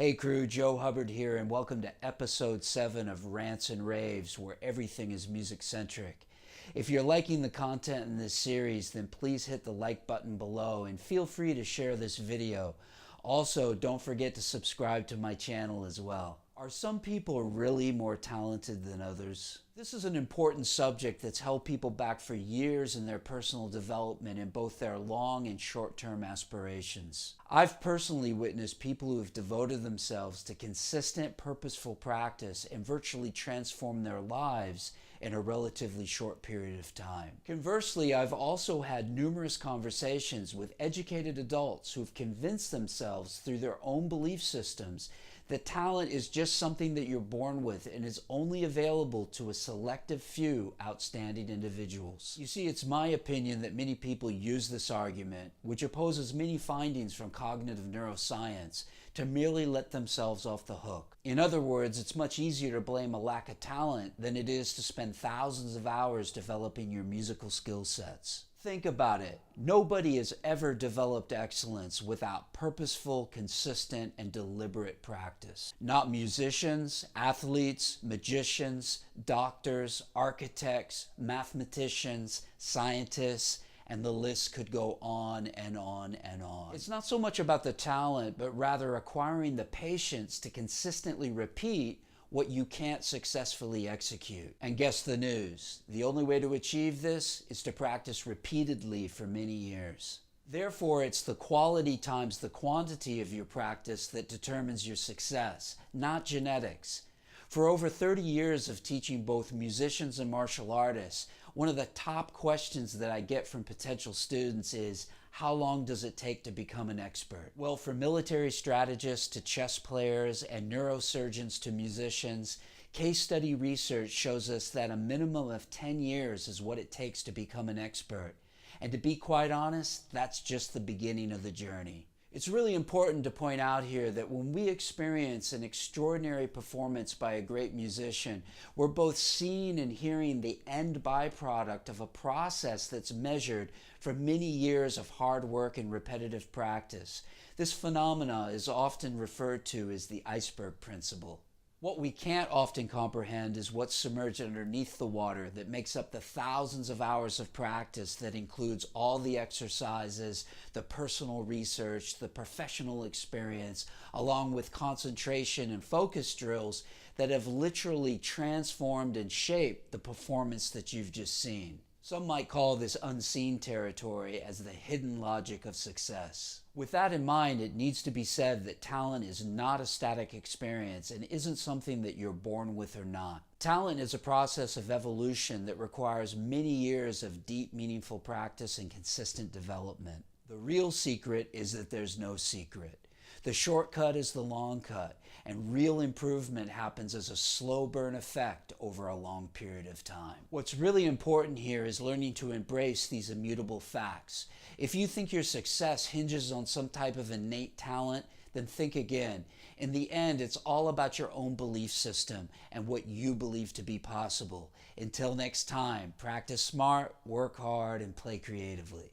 Hey crew, Joe Hubbard here, and welcome to episode 7 of Rants and Raves, where everything is music-centric. If you're liking the content in this series, then please hit the like button below and feel free to share this video. Also, don't forget to subscribe to my channel as well. Are some people really more talented than others? This is an important subject that's held people back for years in their personal development in both their long and short-term aspirations. I've personally witnessed people who have devoted themselves to consistent, purposeful practice and virtually transformed their lives in a relatively short period of time. Conversely, I've also had numerous conversations with educated adults who've convinced themselves through their own belief systems that talent is just something that you're born with and is only available to a selective few outstanding individuals. You see, it's my opinion that many people use this argument, which opposes many findings from cognitive neuroscience, to merely let themselves off the hook. In other words, it's much easier to blame a lack of talent than it is to spend thousands of hours developing your musical skill sets. Think about it. Nobody has ever developed excellence without purposeful, consistent, and deliberate practice. Not musicians, athletes, magicians, doctors, architects, mathematicians, scientists, and the list could go on and on and on. It's not so much about the talent, but rather acquiring the patience to consistently repeat what you can't successfully execute. And guess the news. The only way to achieve this is to practice repeatedly for many years. Therefore, it's the quality times the quantity of your practice that determines your success, not genetics. For over 30 years of teaching both musicians and martial artists, one of the top questions that I get from potential students is, how long does it take to become an expert? Well, from military strategists to chess players and neurosurgeons to musicians, case study research shows us that a minimum of 10 years is what it takes to become an expert. And to be quite honest, that's just the beginning of the journey. It's really important to point out here that when we experience an extraordinary performance by a great musician, we're both seeing and hearing the end byproduct of a process that's measured from many years of hard work and repetitive practice. This phenomena is often referred to as the iceberg principle. What we can't often comprehend is what's submerged underneath the water that makes up the thousands of hours of practice that includes all the exercises, the personal research, the professional experience, along with concentration and focus drills that have literally transformed and shaped the performance that you've just seen. Some might call this unseen territory as the hidden logic of success. With that in mind, it needs to be said that talent is not a static experience and isn't something that you're born with or not. Talent is a process of evolution that requires many years of deep, meaningful practice and consistent development. The real secret is that there's no secret. The shortcut is the long cut, and real improvement happens as a slow burn effect over a long period of time. What's really important here is learning to embrace these immutable facts. If you think your success hinges on some type of innate talent, then think again. In the end, it's all about your own belief system and what you believe to be possible. Until next time, practice smart, work hard, and play creatively.